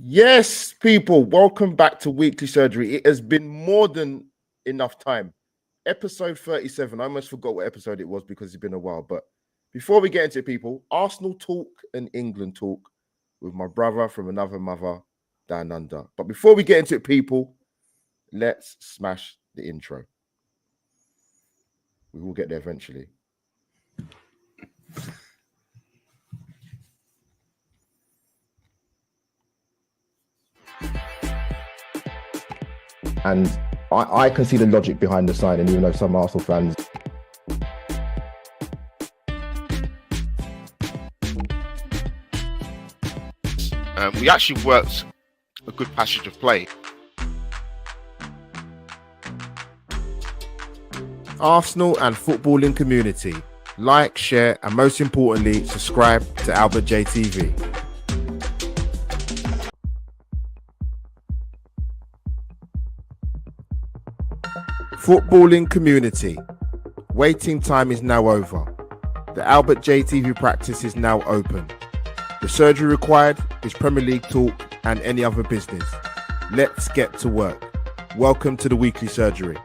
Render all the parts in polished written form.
Yes, people, welcome back to Weekly Surgery. It has been more than enough time. Episode 37. I almost forgot what episode it was because it's been a while. But before we get into it, people, Arsenal talk and England talk with my brother from another mother down under. But before we get into it, people, let's smash the intro. We will get there eventually. And I can see the logic behind the sign, and even though some Arsenal fans we actually worked a good passage of play. Arsenal and footballing community. Like, share, and most importantly, subscribe to Albert J TV. Footballing community. Waiting time is now over. The Albert J TV practice is now open. The surgery required is Premier League talk and any other business. Let's get to work. Welcome to the Weekly Surgery.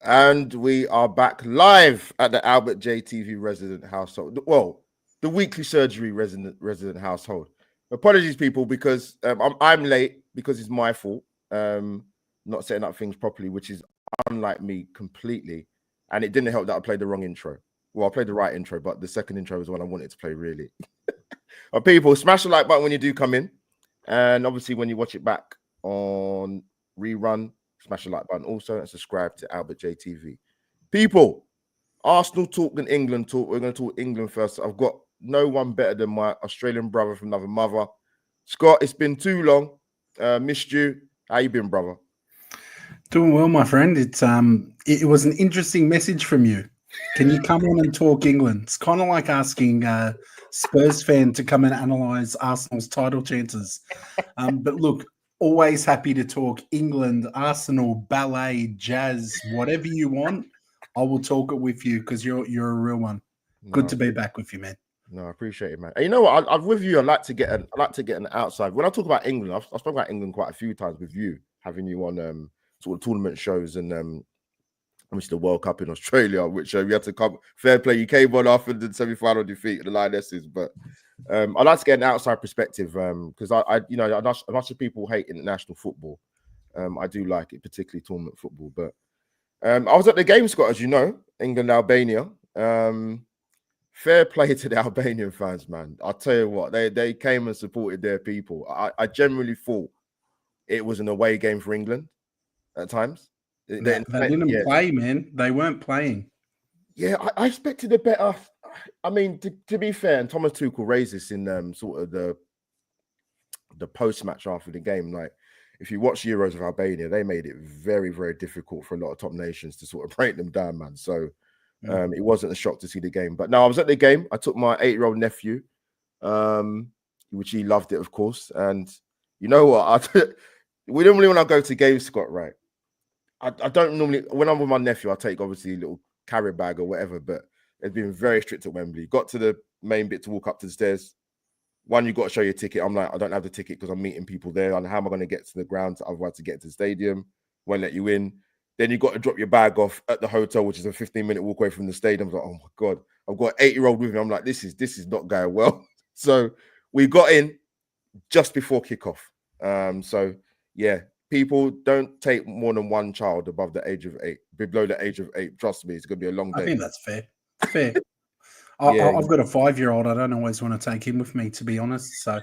And we are back live at the Albert J TV resident household. Well, the Weekly Surgery resident household. Apologies, people, because I'm late because it's my fault. Not setting up things properly, which is unlike me completely. And it didn't help that I played the wrong intro. Well, I played the right intro, but the second intro was the one I wanted to play, really. But people, smash the like button when you do come in. And obviously, when you watch it back on rerun, smash the like button also and subscribe to Albert J TV. People, Arsenal talk and England talk. We're going to talk England first. I've got no one better than my Australian brother from another mother. Scott, it's been too long. Missed you. How you been, brother? Doing well, my friend. It was an interesting message from you. Can you come on and talk England? It's kind of like asking a Spurs fan to come and analyse Arsenal's title chances. But look, always happy to talk England, Arsenal, ballet, jazz, whatever you want. I will talk it with you because you're a real one. Good to be back with you, man. No, I appreciate it, man. And you know what? I'm with you. I like to get an outside. When I talk about England, I've spoken about England quite a few times with you, having you on sort of tournament shows and obviously the World Cup in Australia, which you had to come. Fair play, you came on after the semi-final defeat of the Lionesses, but I like to get an outside perspective because I you know, as much as people hate international football, I do like it, particularly tournament football. But I was at the game, Scott, as you know, England Albania. Fair play to the Albanian fans, man. I'll tell you what, they came and supported their people. I generally thought it was an away game for England at times. They didn't play, man. They weren't playing. Yeah, I expected a better. I mean, to be fair, and Thomas Tuchel raised this in sort of the post-match after the game. Like, if you watch Euros of Albania, they made it very, very difficult for a lot of top nations to sort of break them down, man. So it wasn't a shock to see the game. But no, I was at the game. I took my 8-year-old nephew, which he loved it, of course. And you know what? We don't really want to go to games, Scott, right? I don't normally, when I'm with my nephew, I take obviously a little carry bag or whatever, but it's been very strict at Wembley. Got to the main bit to walk up to the stairs. One, you got to show your ticket. I'm like, I don't have the ticket because I'm meeting people there. And how am I going to get to the ground otherwise to get to the stadium? Won't let you in. Then you got to drop your bag off at the hotel, which is a 15-minute walk away from the stadium. I was like, oh my God, I've got an 8-year-old with me. I'm like, this is not going well. So we got in just before kickoff. So yeah, people don't take more than one child above the age of 8, below the age of 8. Trust me, it's going to be a long day. I think that's fair. Fair. I've got a 5-year-old. I don't always want to take him with me, to be honest. So,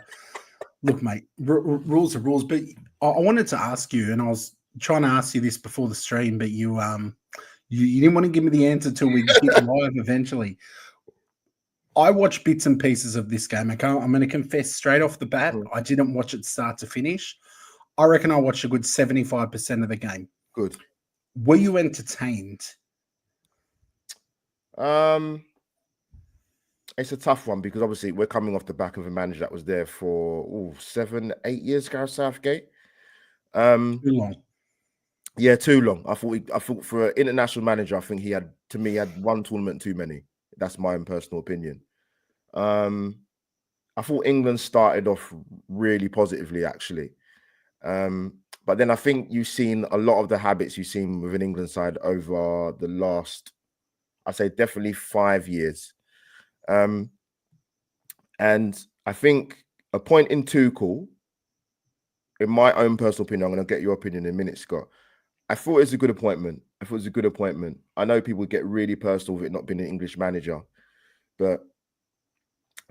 look, mate, rules are rules. But I wanted to ask you, and I was trying to ask you this before the stream, but you didn't want to give me the answer till we hit live eventually. I watched bits and pieces of this game. I'm going to confess straight off the bat, I didn't watch it start to finish. I reckon I watched a good 75% of the game. Good. Were you entertained? It's a tough one because obviously we're coming off the back of a manager that was there for 7-8 years, Gareth Southgate. Too long. Yeah, too long. I thought for an international manager, I think he had one tournament too many. That's my own personal opinion. I thought England started off really positively, actually. But then I think you've seen a lot of the habits you've seen with an England side over the last, I'd say definitely 5 years. And I think appointing Tuchel, in my own personal opinion, I'm going to get your opinion in a minute, Scott. I thought it was a good appointment. I know people get really personal with it not being an English manager, but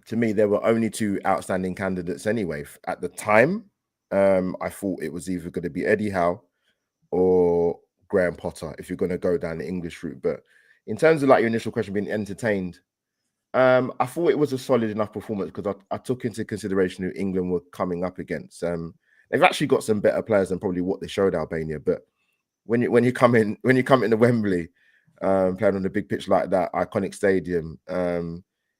to me, there were only two outstanding candidates anyway. At the time, I thought it was either going to be Eddie Howe or Graham Potter if you're going to go down the English route. But in terms of like your initial question being entertained, I thought it was a solid enough performance because I took into consideration who England were coming up against. They've actually got some better players than probably what they showed Albania, but when you come into Wembley, playing on a big pitch like that, iconic stadium,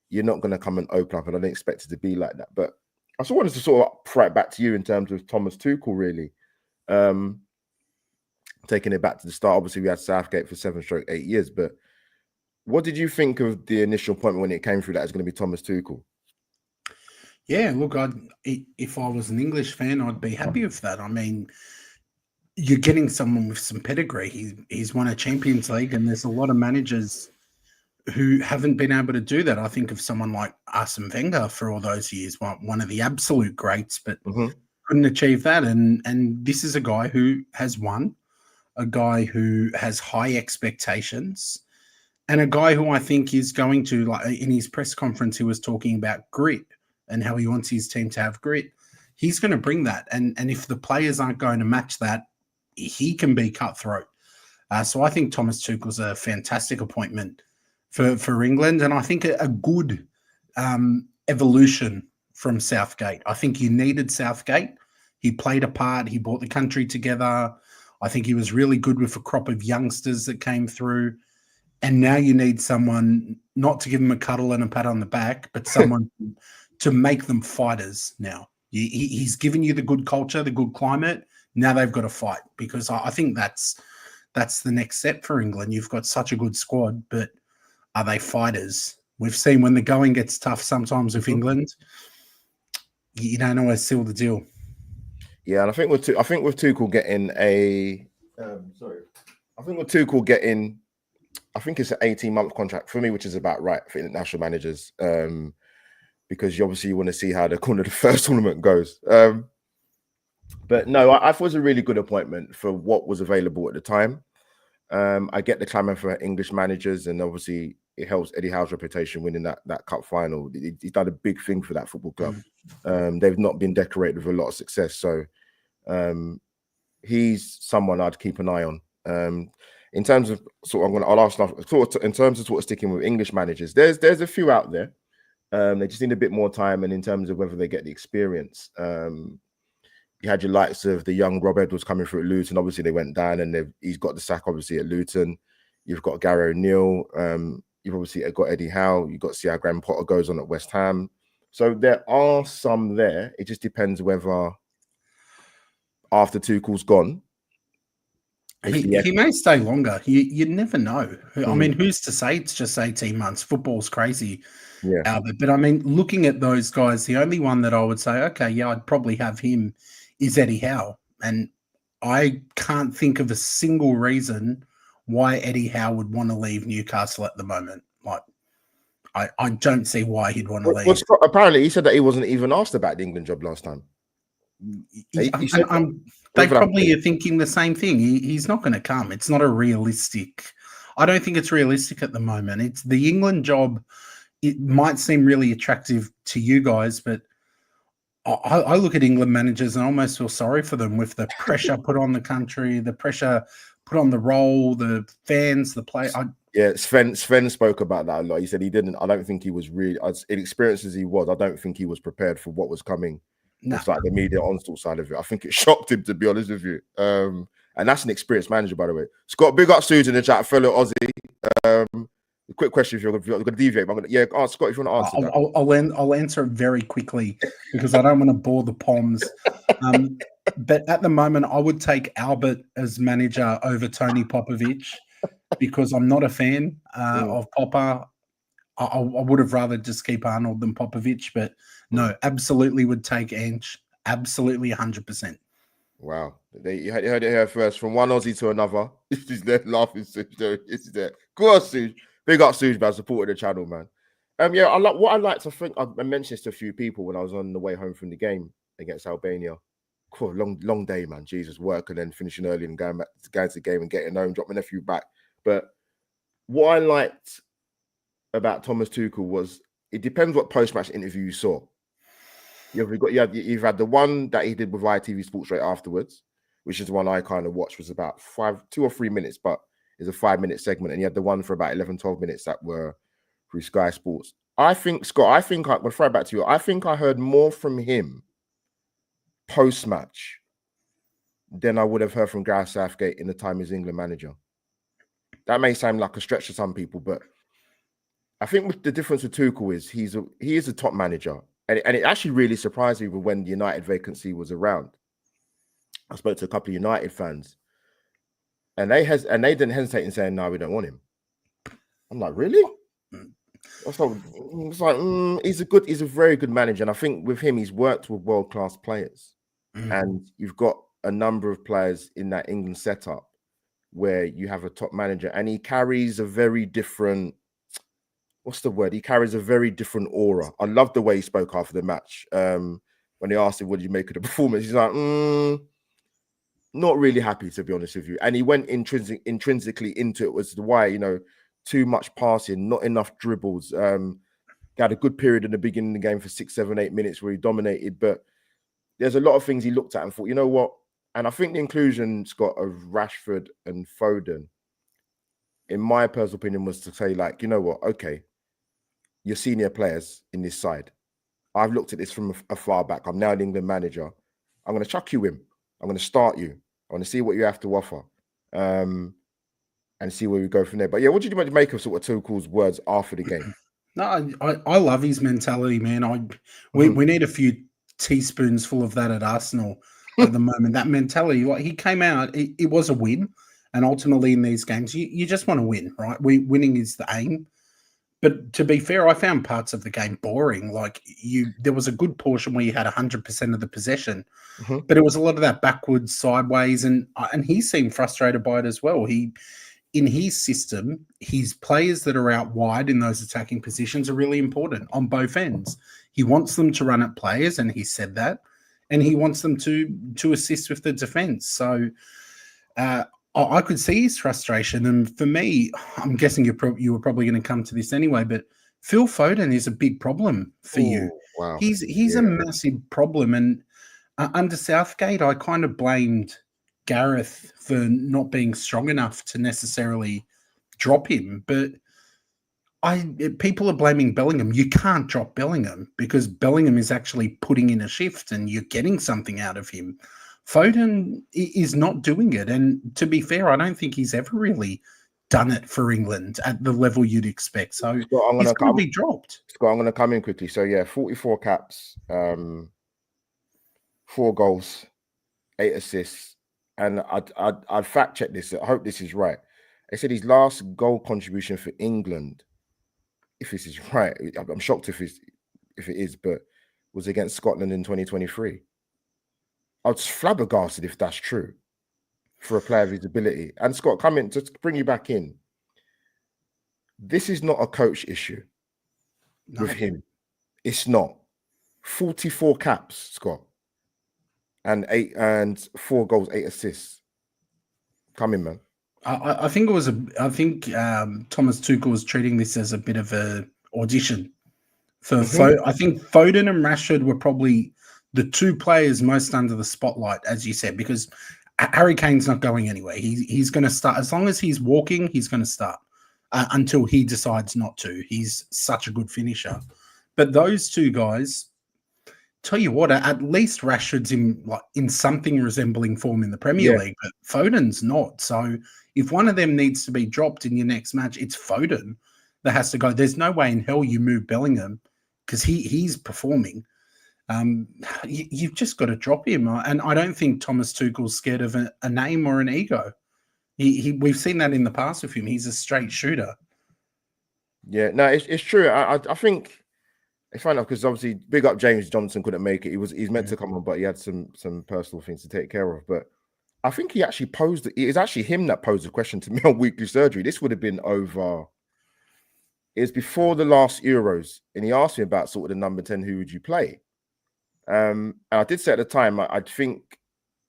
you're not going to come and open up, and I didn't expect it to be like that. But I also wanted to sort of throw it back to you in terms of Thomas Tuchel, really. Taking it back to the start, obviously we had Southgate for 7/8 years, but what did you think of the initial appointment when it came through that it's going to be Thomas Tuchel? Yeah, look, if I was an English fan, I'd be happy with that. I mean, you're getting someone with some pedigree. He's won a Champions League, and there's a lot of managers who haven't been able to do that. I think of someone like Arsene Wenger for all those years, one of the absolute greats, but couldn't achieve that. And this is a guy who has won, a guy who has high expectations, and a guy who I think is going to, like in his press conference, he was talking about grit and how he wants his team to have grit. He's going to bring that. And if the players aren't going to match that, he can be cutthroat. So I think Thomas Tuchel's a fantastic appointment for England. And I think a good evolution from Southgate. I think you needed Southgate. He played a part. He brought the country together. I think he was really good with a crop of youngsters that came through. And now you need someone not to give them a cuddle and a pat on the back, but someone to make them fighters now. He's given you the good culture, the good climate. Now they've got to fight, because I think that's the next step for England. You've got such a good squad, but are they fighters? We've seen when the going gets tough sometimes with England, you don't always seal the deal. Yeah, and I think with Tuchel getting I think it's an 18-month contract for me, which is about right for international managers, because you obviously want to see how the first tournament goes. But no, I thought it was a really good appointment for what was available at the time. I get the clamour for English managers, and obviously it helps Eddie Howe's reputation winning that cup final. He's done a big thing for that football club. They've not been decorated with a lot of success, so he's someone I'd keep an eye on. In terms of in terms of sticking with English managers, there's a few out there. They just need a bit more time, and in terms of whether they get the experience. You had your likes of the young Rob Edwards coming through at Luton. Obviously, they went down, and he's got the sack, obviously, at Luton. You've got Gary O'Neill. You've obviously got Eddie Howe. You've got to see how Graham Potter goes on at West Ham. So there are some there. It just depends whether after Tuchel's gone, he may stay longer. You never know. I mean, who's to say it's just 18 months? Football's crazy. Yeah. Albert. But I mean, looking at those guys, the only one that I would say, okay, yeah, I'd probably have him is Eddie Howe. And I can't think of a single reason why Eddie Howe would want to leave Newcastle at the moment. Like, I don't see why he'd want to leave. Well, Scott, apparently, he said that he wasn't even asked about the England job last time. He said they probably are thinking the same thing. He's not going to come. It's not a realistic. I don't think it's realistic at the moment. It's the England job. It might seem really attractive to you guys, but I look at England managers and I almost feel sorry for them with the pressure put on the country, the pressure put on the role, the fans, the play. Yeah, Sven spoke about that a lot. He said he didn't. I don't think he was really, as inexperienced as he was, I don't think he was prepared for what was coming. No. It's like the media onslaught side of it. I think it shocked him, to be honest with you. And that's an experienced manager, by the way. Scott, big up Susan in the chat, fellow Aussie. The quick question if you're going to deviate. But I'm going to, Scott, if you want to answer that. I'll answer it very quickly because I don't want to bore the Poms. But at the moment, I would take Albert as manager over Tony Popovich because I'm not a fan of Popper. I would have rather just keep Arnold than Popovich, but no, absolutely would take Ange. Absolutely 100%. Wow. You heard it here first. From one Aussie to another. This is there laughing. This is there. Go on, Suj. Big up, Suj, man. Supporting the channel, man. Yeah, what I like to think, I mentioned this to a few people when I was on the way home from the game against Albania. Cool, long day, man. Jesus, work and then finishing early and going to the game and getting home, drop my nephew back. But what I liked about Thomas Tuchel was it depends what post-match interview you saw. You've had the one that he did with ITV Sports straight afterwards, which is the one I kind of watched, was about 2 or 3 minutes, but it's a 5-minute segment. And you had the one for about 11, 12 minutes that were through Sky Sports. I think, Scott, I'm going to throw it back to you. I think I heard more from him post-match than I would have heard from Gareth Southgate in the time as England manager. That may sound like a stretch to some people, but I think the difference with Tuchel is he is a top manager. And it actually really surprised me when the United vacancy was around. I spoke to a couple of United fans, and they didn't hesitate in saying, "No, we don't want him." I'm like, really? It's like he's a very good manager, and I think with him, he's worked with world-class players, and you've got a number of players in that England setup where you have a top manager, and he carries a very different. What's the word? He carries a very different aura. I love the way he spoke after the match. When they asked him, what did you make of the performance? He's like, not really happy, to be honest with you. And he went intrinsically into it, was why, too much passing, not enough dribbles. He had a good period in the beginning of the game for 6, 7, 8 minutes where he dominated. But there's a lot of things he looked at and thought, you know what? And I think the inclusion, Scott, of Rashford and Foden, in my personal opinion, was to say, like, you know what? Okay. Your senior players in this side. I've looked at this from afar back. I'm now an England manager. I'm going to chuck you in. I'm going to start you. I want to see what you have to offer and see where we go from there. But yeah, what did you make of sort of Tuchel's words after the game? No, I love his mentality, man. We need a few teaspoons full of that at Arsenal at the moment. That mentality, like, he came out, it was a win. And ultimately in these games, you just want to win, right? Winning is the aim. But to be fair, I found parts of the game boring. Like, there was a good portion where you had 100% of the possession, but it was a lot of that backwards, sideways, and he seemed frustrated by it as well. In his system, his players that are out wide in those attacking positions are really important on both ends. He wants them to run at players, and he said that, and he wants them to assist with the defense. So I could see his frustration, and for me, I'm guessing you were probably going to come to this anyway, but Phil Foden is a big problem for you. Wow. He's a massive problem, and under Southgate, I kind of blamed Gareth for not being strong enough to necessarily drop him, but people are blaming Bellingham. You can't drop Bellingham because Bellingham is actually putting in a shift, and you're getting something out of him. Foden is not doing it. And to be fair, I don't think he's ever really done it for England at the level you'd expect. So he's going to be dropped. Scott, I'm going to come in quickly. So, yeah, 44 caps, 4 goals, 8 assists. And I'd fact check this. I hope this is right. They said his last goal contribution for England, if this is right, I'm shocked if it is, but was against Scotland in 2023. I was flabbergasted if that's true for a player of his ability. And Scott, come in, just bring you back in. This is not a coach issue with him. It's not. 44 caps, Scott, and 4 goals, 8 assists. Come in, man. I think Thomas Tuchel was treating this as a bit of a audition for I think Foden and Rashford were probably the 2 players most under the spotlight, as you said, because Harry Kane's not going anywhere. He's going to start. As long as he's walking, he's going to start until he decides not to. He's such a good finisher. But those 2 guys, tell you what, at least Rashford's in something resembling form in the Premier League, but Foden's not. So if one of them needs to be dropped in your next match, it's Foden. that has to go. There's no way in hell you move Bellingham because he's performing. You've just got to drop him. And I don't think Thomas Tuchel's scared of a name or an ego. We've seen that in the past with him. He's a straight shooter. Yeah, no, it's true. I think it's fine enough because obviously big up James Johnson couldn't make it. He's meant to come on, but he had some personal things to take care of. But I think he actually posed it. It's actually him that posed the question to me on weekly surgery. This would have been over. It was before the last Euros, and he asked me about sort of the number 10. Who would you play? And I did say at the time, I think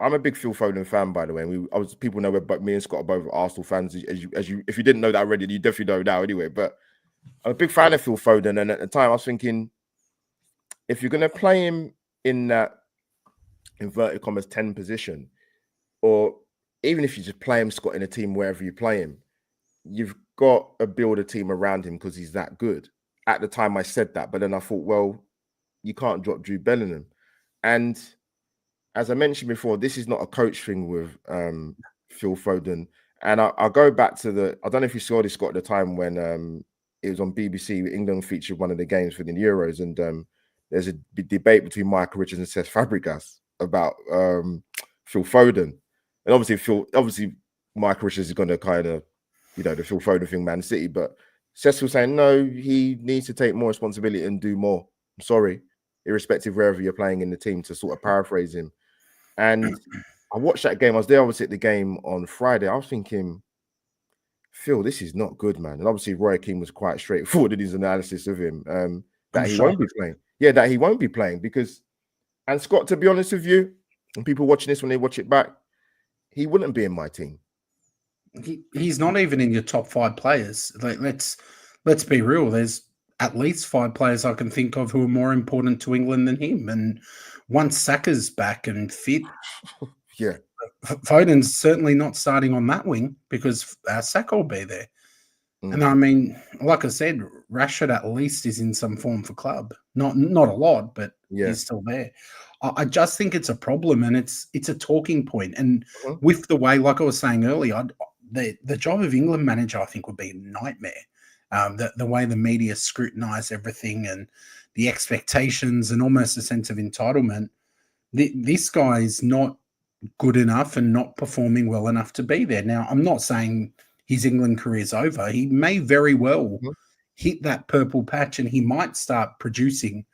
I'm a big Phil Foden fan, by the way. And people know but me and Scott are both Arsenal fans. As you, if you didn't know that already, you definitely know now anyway. But I'm a big fan of Phil Foden, and at the time I was thinking, if you're going to play him in that inverted commas 10 position, or even if you just play him, Scott, in a team wherever you play him, you've got to build a team around him because he's that good. At the time I said that, but then I thought, well, you can't drop Jude Bellingham. And as I mentioned before, this is not a coach thing with Phil Foden. And I'll go back to I don't know if you saw this, Scott, at the time when it was on BBC. England featured one of the games for the Euros, and there's a debate between Michael Richards and Cesc Fabregas about Phil Foden. And obviously Michael Richards is going to kind of, the Phil Foden thing, Man City. But Cesc was saying, no, he needs to take more responsibility and do more. I'm sorry, irrespective of wherever you're playing in the team, to sort of paraphrase him. And I watched that game. I was there, obviously, at the game on Friday. I was thinking, Phil, this is not good, man. And obviously, Roy Keane was quite straightforward in his analysis of him, that he won't be playing. Yeah, that he won't be playing because, and Scott, to be honest with you, and people watching this when they watch it back, he wouldn't be in my team. He's not even in your top 5 players. Like, let's be real. There's at least 5 players I can think of who are more important to England than him. And once Saka's back and fit, yeah, Foden's certainly not starting on that wing because Saka will be there. And I mean, like I said, Rashford at least is in some form for club. Not a lot, but he's still there. I just think it's a problem, and it's a talking point. And with the way, like I was saying earlier, the job of England manager, I think, would be a nightmare. The way the media scrutinise everything and the expectations and almost a sense of entitlement. This guy is not good enough and not performing well enough to be there. Now, I'm not saying his England career's over. He may very well hit that purple patch and he might start producing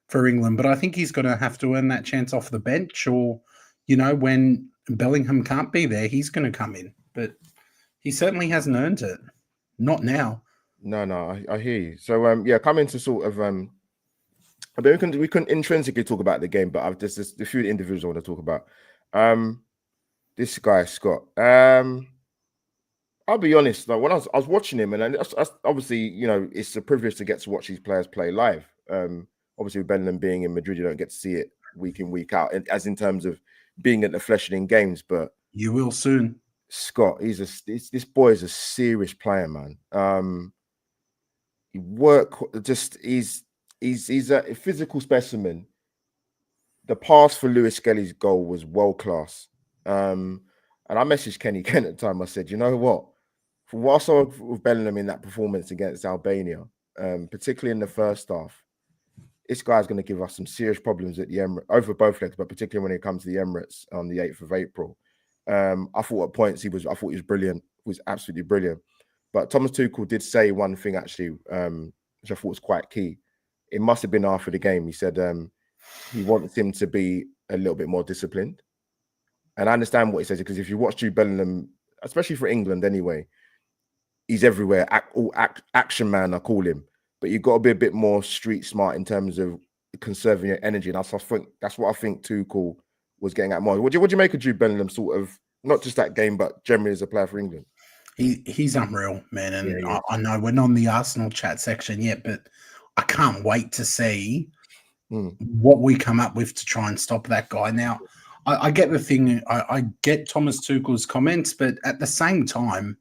for England, but I think he's going to have to earn that chance off the bench, or, when Bellingham can't be there, he's going to come in. But he certainly hasn't earned it. Not now. No, I hear you. So, coming to sort of, I mean, we couldn't intrinsically talk about the game, but there's a few individuals I want to talk about. This guy, Scott. I'll be honest, like when I was watching him, and obviously, it's a privilege to get to watch these players play live. Obviously, with Bellingham being in Madrid, you don't get to see it week in, week out, as in terms of being at the flesh and in games. But you will soon. Scott, this boy is a serious player, man. He's a physical specimen. The pass for Lewis Skelly's goal was world class. And I messaged Kenny Kent at the time. I said, you know what? From what I saw with Bellingham in that performance against Albania, particularly in the first half, this guy's going to give us some serious problems at the Emirates, over both legs, but particularly when it comes to the Emirates on the 8th of April. I thought at points he was brilliant. He was absolutely brilliant. But Thomas Tuchel did say one thing actually, which I thought was quite key. It must have been after the game. He said he wants him to be a little bit more disciplined. And I understand what he says, because if you watch Jude Bellingham, especially for England anyway, he's everywhere. Action man, I call him. But you've got to be a bit more street smart in terms of conserving your energy. And that's what I think Tuchel was getting at more. What do you make of Jude Bellingham, sort of, not just that game, but generally as a player for England? He's unreal, man. And I know we're not on the Arsenal chat section yet, but I can't wait to see what we come up with to try and stop that guy. Now, I get the thing. I get Thomas Tuchel's comments, but at the same time,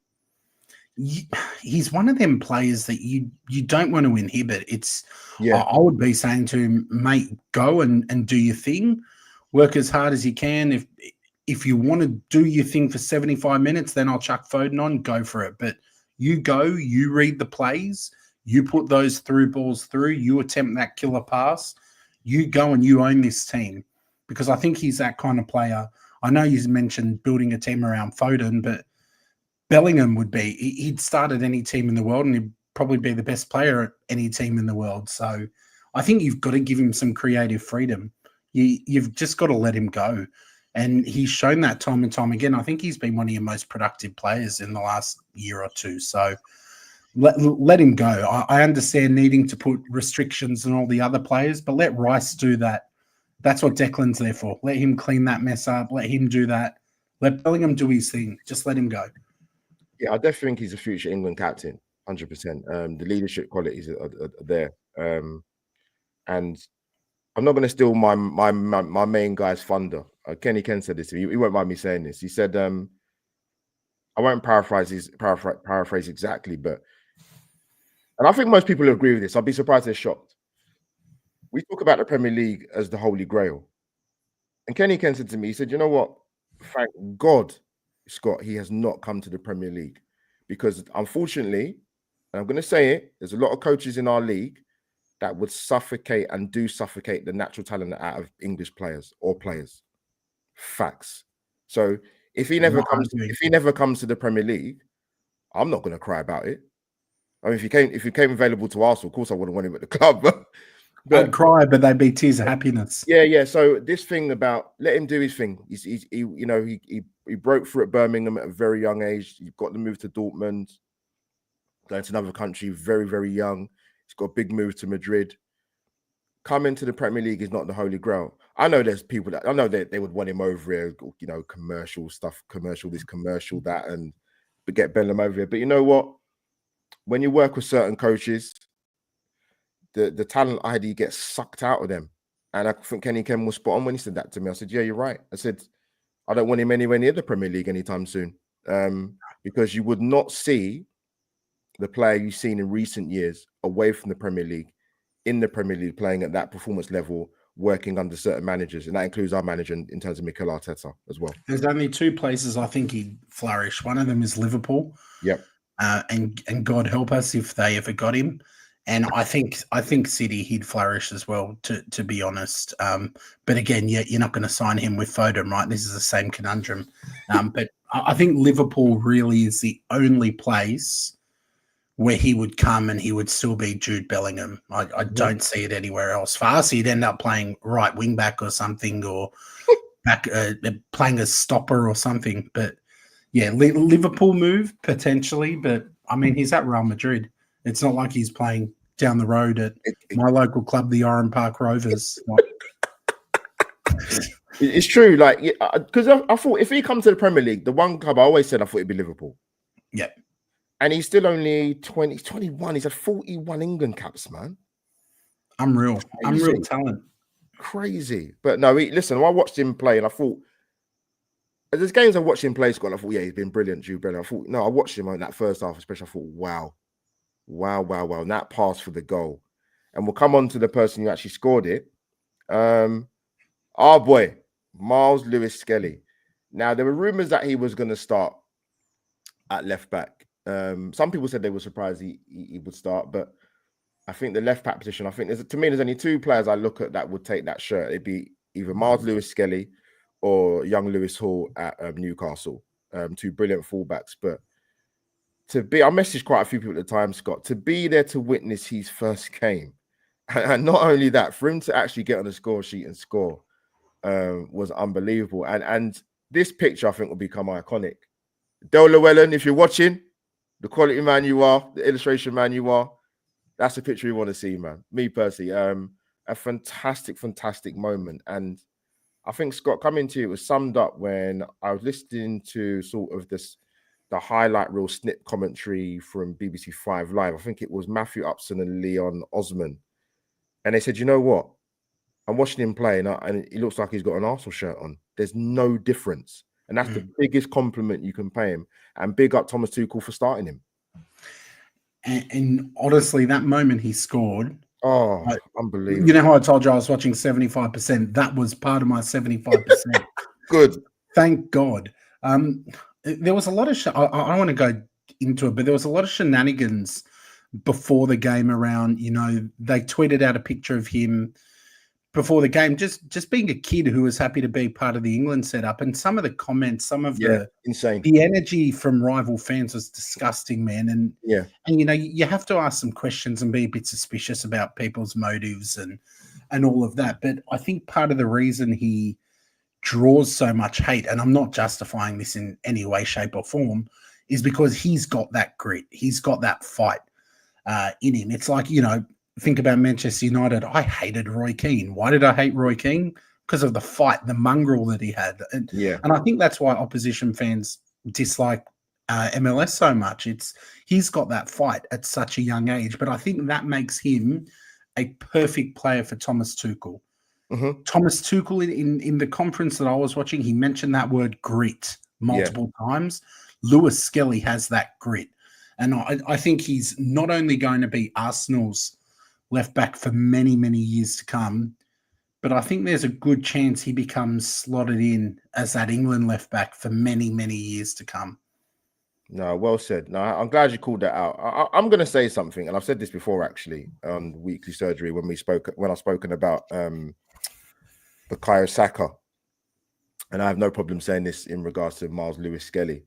he's one of them players that you don't want to inhibit. I would be saying to him, mate, go and do your thing, work as hard as you can. If you want to do your thing for 75 minutes, then I'll chuck Foden on, go for it. But you go, you read the plays, You put those through balls through, you attempt that killer pass, you go and you own this team. Because I think he's that kind of player. I know you mentioned building a team around Foden, but Bellingham would be, he'd start at any team in the world and he'd probably be the best player at any team in the world. So I think you've got to give him some creative freedom. You've just got to let him go. And he's shown that time and time again. I think he's been one of your most productive players in the last year or two. So let him go. I understand needing to put restrictions on all the other players, but let Rice do that. That's what Declan's there for. Let him clean that mess up. Let him do that. Let Bellingham do his thing. Just let him go. Yeah, I definitely think he's a future England captain, 100%. The leadership qualities are there. And I'm not going to steal my main guy's thunder. Kenny Ken said this to me. He won't mind me saying this. He said, I won't paraphrase exactly, but, and I think most people agree with this. I'd be surprised they're shocked. We talk about the Premier League as the Holy Grail. And Kenny Ken said to me, he said, you know what? Thank God, Scott, he has not come to the Premier League. Because unfortunately, and I'm going to say it, there's a lot of coaches in our league that would suffocate and do suffocate the natural talent out of English players or players. Facts. So if he never comes to the Premier League, I'm not going to cry about it. I mean, if he came available to Arsenal, of course I wouldn't want him at the club. But I'd cry, but they'd be tears of happiness. Yeah. So this thing about let him do his thing. He broke through at Birmingham at a very young age. He got the move to Dortmund, going to another country very, very young. He's got a big move to Madrid. Coming to the Premier League is not the Holy Grail. I know there's people that I know that they would want him over here, commercial stuff, commercial this, commercial that, and get Bellingham over here. But you know what? When you work with certain coaches, the talent ID gets sucked out of them. And I think Kenny Ken was spot on when he said that to me. I said, yeah, you're right. I said, I don't want him anywhere near the Premier League anytime soon. Because you would not see the player you've seen in recent years away from the Premier League, in the Premier League, playing at that performance level, working under certain managers. And that includes our manager in terms of Mikel Arteta as well. There's only two places I think he'd flourish. One of them is Liverpool. Yep. And God help us if they ever got him. And I think City he'd flourish as well, to be honest. But again, you're not going to sign him with Foden, right? This is the same conundrum. But I think Liverpool really is the only place where he would come and he would still be Jude Bellingham. I don't see it anywhere else. For us, he'd end up playing right wing back or something, or back playing as stopper or something. But yeah, Liverpool move potentially. But I mean, he's at Real Madrid. It's not like he's playing down the road at my local club, the Oran Park Rovers. It's true, like, because I thought if he comes to the Premier League, the one club I always said I thought it'd be Liverpool. Yeah. And he's still only 21. He's had 41 England caps, man. Unreal talent. Crazy. But no, listen, I watched him play and I thought, there's games I watched him play, Scott, I thought, yeah, he's been brilliant, Jude Bellingham. I thought, no, I watched him on that first half, especially. I thought, wow. And that pass for the goal. And we'll come on to the person who actually scored it. Our boy, Miles Lewis-Skelly. Now, there were rumours that he was going to start at left back. Some people said they were surprised he would start, but I think the left back position, there's only two players I look at that would take that shirt. It'd be either Miles Lewis-Skelly or young Lewis Hall at Newcastle. Two brilliant fullbacks. But I messaged quite a few people at the time, Scott, to be there to witness his first game. And not only that, for him to actually get on the score sheet and score was unbelievable. And this picture, I think, will become iconic. Del Llewellyn, if you're watching, the quality man you are, the illustration man you are, that's the picture you want to see, man. Me personally, a fantastic, fantastic moment. And I think, Scott, coming to you, it was summed up when I was listening to sort of the highlight reel snip commentary from BBC 5 Live. I think it was Matthew Upson and Leon Osman. And they said, you know what? I'm watching him play and he looks like he's got an Arsenal shirt on. There's no difference. And that's the biggest compliment you can pay him. And big up Thomas Tuchel for starting him. And honestly, that moment he scored. Oh, unbelievable. You know how I told you I was watching 75%? That was part of my 75%. Good. Thank God. There was a lot of I want to go into it, but there was a lot of shenanigans before the game around, they tweeted out a picture of him before the game, just being a kid who was happy to be part of the England setup. And some of the comments, some of insane. The energy from rival fans was disgusting, man. And you have to ask some questions and be a bit suspicious about people's motives and all of that. But I think part of the reason he draws so much hate, and I'm not justifying this in any way, shape, or form, is because he's got that grit. He's got that fight in him. It's like, think about Manchester United. I hated Roy Keane. Why did I hate Roy Keane? Because of the fight, the mongrel that he had. And I think that's why opposition fans dislike MLS so much. He's got that fight at such a young age, but I think that makes him a perfect player for Thomas Tuchel. Mm-hmm. Thomas Tuchel in the conference that I was watching, he mentioned that word grit multiple times. Lewis Skelly has that grit. And I think he's not only going to be Arsenal's left back for many, many years to come, but I think there's a good chance he becomes slotted in as that England left back for many, many years to come. No, well said. No, I'm glad you called that out. I'm going to say something, and I've said this before actually on Weekly Surgery when I've spoken about Bukayo Saka, and I have no problem saying this in regards to Miles Lewis-Skelly.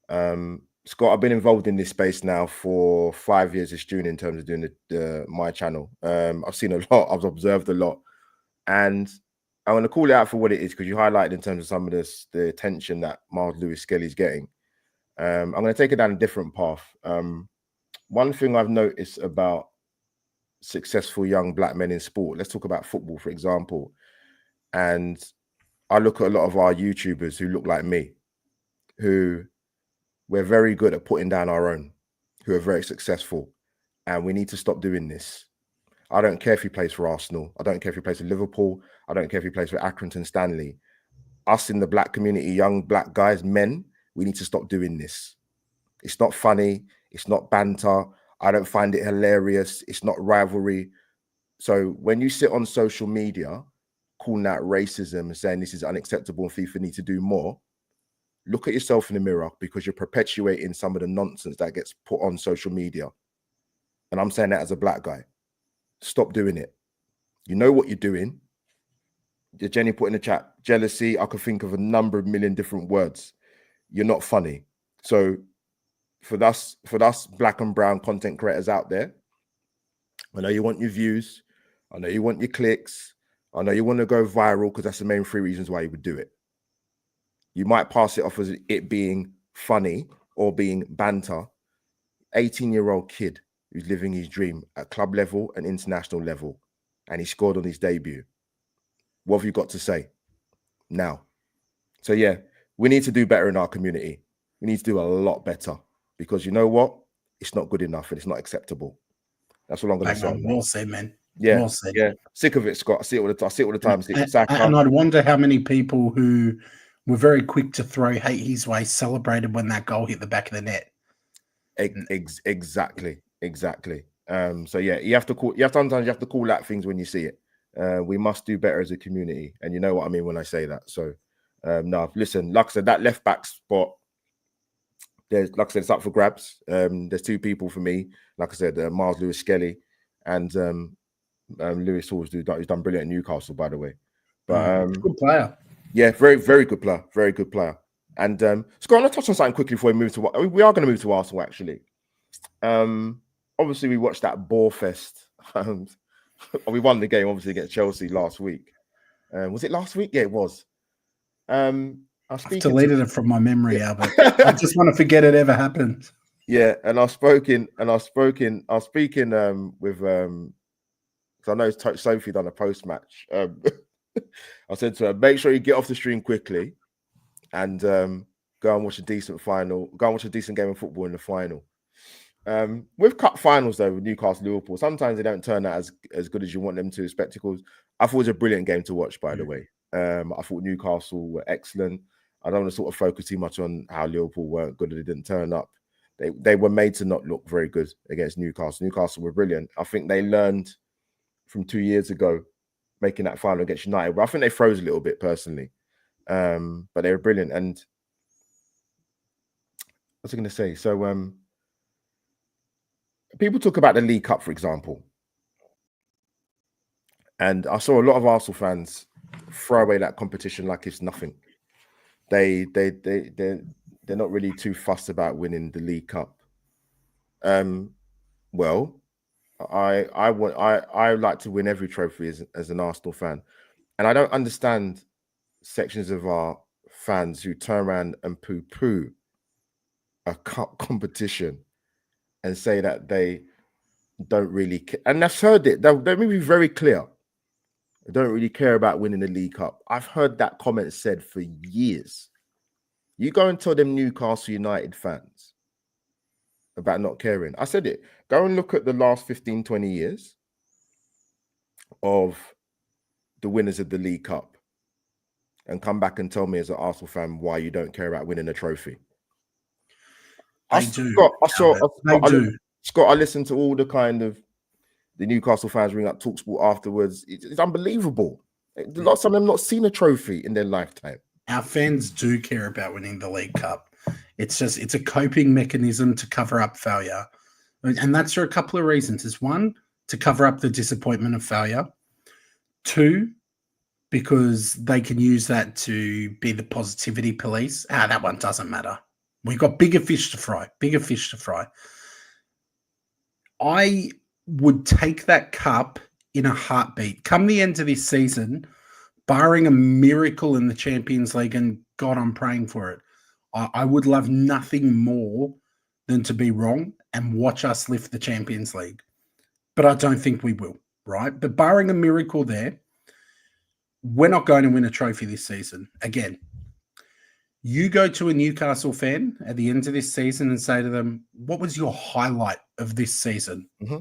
Scott, I've been involved in this space now for 5 years this June in terms of doing my channel. I've seen a lot, I've observed a lot, and I want to call it out for what it is because you highlighted in terms of some of the attention that Miles Lewis-Skelly is getting. I'm going to take it down a different path. One thing I've noticed about successful young black men in sport, let's talk about football, for example, and I look at a lot of our YouTubers who look like me, who we're very good at putting down our own, who are very successful, and we need to stop doing this. I don't care if he plays for Arsenal. I don't care if he plays for Liverpool. I don't care if he plays for Accrington Stanley. Us in the black community, young black guys, men, we need to stop doing this. It's not funny. It's not banter. I don't find it hilarious. It's not rivalry. So when you sit on social media calling that racism and saying this is unacceptable and FIFA need to do more, look at yourself in the mirror because you're perpetuating some of the nonsense that gets put on social media. And I'm saying that as a black guy. Stop doing it. You know what you're doing. Jenny put in the chat, jealousy. I could think of a number of million different words. You're not funny. So for us black and brown content creators out there, I know you want your views. I know you want your clicks. I know you want to go viral because that's the main 3 reasons why you would do it. You might pass it off as it being funny or being banter. 18-year-old kid who's living his dream at club level and international level, and he scored on his debut. What have you got to say now? So yeah, we need to do better in our community. We need to do a lot better because you know what? It's not good enough and it's not acceptable. That's what I'm going to say. Well said, man. Yeah, well said. Yeah. Sick of it, Scott. I see it all the time. And I'd wonder how many people who were very quick to throw hate his way celebrated when that goal hit the back of the net. Exactly. So yeah, sometimes you have to call out things when you see it. We must do better as a community, and you know what I mean when I say that. So no, listen, like I said, that left back spot, it's up for grabs. There's 2 people for me. Like I said, Miles Lewis-Skelly and Lewis Hall's who's done brilliant at Newcastle, by the way. But good player. Yeah, very, very good player. Very good player. And Scott, let's touch on something quickly before we move to we are going to move to Arsenal, actually. Obviously, we watched that bore fest. We won the game, obviously, against Chelsea last week. Was it last week? Yeah, it was. I've deleted it from my memory, Albert. I just want to forget it ever happened. Yeah, and I was speaking with because I know Sophie done a post match. I said to her, make sure you get off the stream quickly and go and watch a decent final. Go and watch a decent game of football in the final. With cup finals though, with Newcastle, Liverpool, sometimes they don't turn out as good as you want them to. Spectacles. I thought it was a brilliant game to watch, by the way. I thought Newcastle were excellent. I don't want to sort of focus too much on how Liverpool weren't good or they didn't turn up. They were made to not look very good against Newcastle. Newcastle were brilliant. I think they learned from 2 years ago, making that final against United. But I think they froze a little bit personally. But they were brilliant. And what was I going to say? So people talk about the League Cup, for example, and I saw a lot of Arsenal fans throw away that competition like it's nothing. They're not really too fussed about winning the League Cup. Well, I like to win every trophy as an Arsenal fan, and I don't understand sections of our fans who turn around and poo-poo a cup competition and say that they don't really care. And I've heard it. Let me be very clear. I don't really care about winning the League Cup. I've heard that comment said for years. You go and tell them Newcastle United fans about not caring. I said it. Go and look at the last 15, 20 years of the winners of the League Cup and come back and tell me as an Arsenal fan why you don't care about winning a trophy. Scott, I listened to all the kind of the Newcastle fans ring up TalkSport afterwards. It's unbelievable. A lot of them not seen a trophy in their lifetime. Our fans do care about winning the League Cup. It's a coping mechanism to cover up failure. And that's for a couple of reasons. It's one, to cover up the disappointment of failure. Two, because they can use that to be the positivity police. That one doesn't matter. We've got bigger fish to fry. I would take that cup in a heartbeat. Come the end of this season, barring a miracle in the Champions League, and God, I'm praying for it, I would love nothing more than to be wrong and watch us lift the Champions League. But I don't think we will, right? But barring a miracle there, we're not going to win a trophy this season. Again, you go to a Newcastle fan at the end of this season and say to them, what was your highlight of this season? Mm-hmm.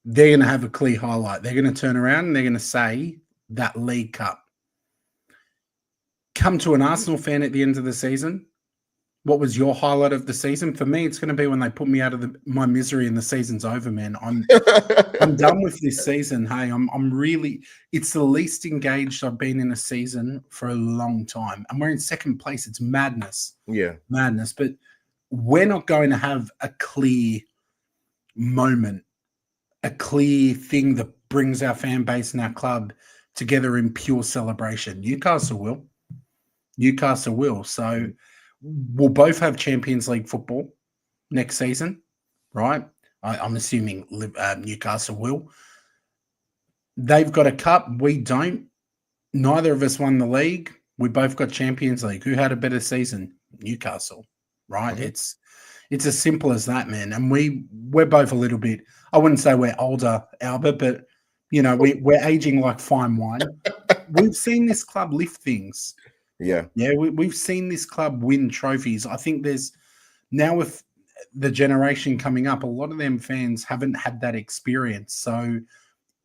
They're going to have a clear highlight. They're going to turn around and they're going to say that League Cup. Come to an Arsenal fan at the end of the season. What was your highlight of the season? For me, it's going to be when they put me out of my misery and the season's over, man. I'm done with this season. Hey, I'm really, it's the least engaged I've been in a season for a long time. And we're in second place. It's madness. Yeah. Madness. But we're not going to have a clear moment, a clear thing that brings our fan base and our club together in pure celebration. Newcastle will. So we'll both have Champions League football next season, right? I'm assuming Newcastle will. They've got a cup. We don't. Neither of us won the league. We both got Champions League. Who had a better season? Newcastle, right? Mm-hmm. It's as simple as that, man. And we're both a little bit, I wouldn't say we're older, Albert, but, you know, we're aging like fine wine. We've seen this club lift things. Yeah. Yeah, we've seen this club win trophies. I think there's now, with the generation coming up, a lot of them fans haven't had that experience. So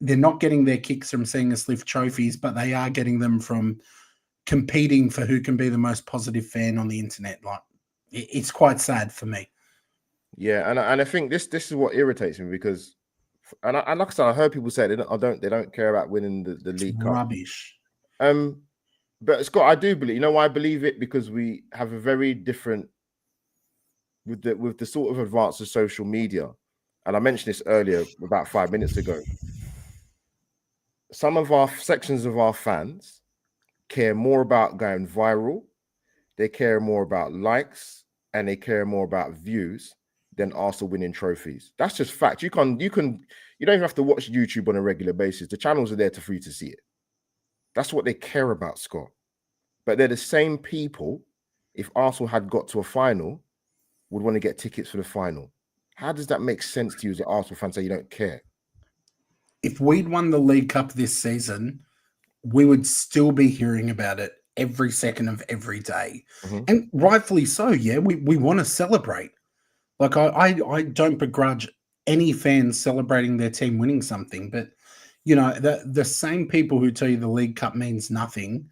they're not getting their kicks from seeing us lift trophies, but they are getting them from competing for who can be the most positive fan on the internet. Like, it's quite sad for me. Yeah, and I think this is what irritates me, because, and like I said, I heard people say they don't care about winning the League Cup. Rubbish. But Scott, I do believe. You know why I believe it? Because we have a very different, with the sort of advance of social media, and I mentioned this earlier about 5 minutes ago. Some of our sections of our fans care more about going viral, they care more about likes, and they care more about views than Arsenal winning trophies. That's just fact. You don't even have to watch YouTube on a regular basis. The channels are there for you to see it. That's what they care about, Scott. But they're the same people, if Arsenal had got to a final, would want to get tickets for the final. How does that make sense to you as an Arsenal fan, say you don't care? If we'd won the League Cup this season, we would still be hearing about it every second of every day. Mm-hmm. And rightfully so, yeah. We want to celebrate. Like, I don't begrudge any fans celebrating their team winning something, but, you know, the same people who tell you the League Cup means nothing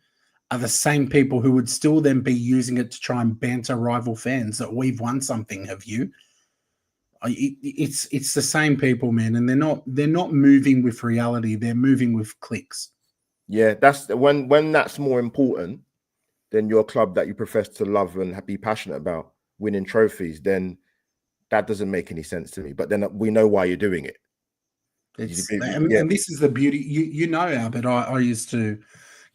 are the same people who would still then be using it to try and banter rival fans that we've won something. Have you? It's the same people, man, and they're not moving with reality. They're moving with clicks. Yeah, that's when that's more important than your club that you profess to love and be passionate about winning trophies. Then That doesn't make any sense to me. But then we know why you're doing it. And this is the beauty. You know, Albert, I used to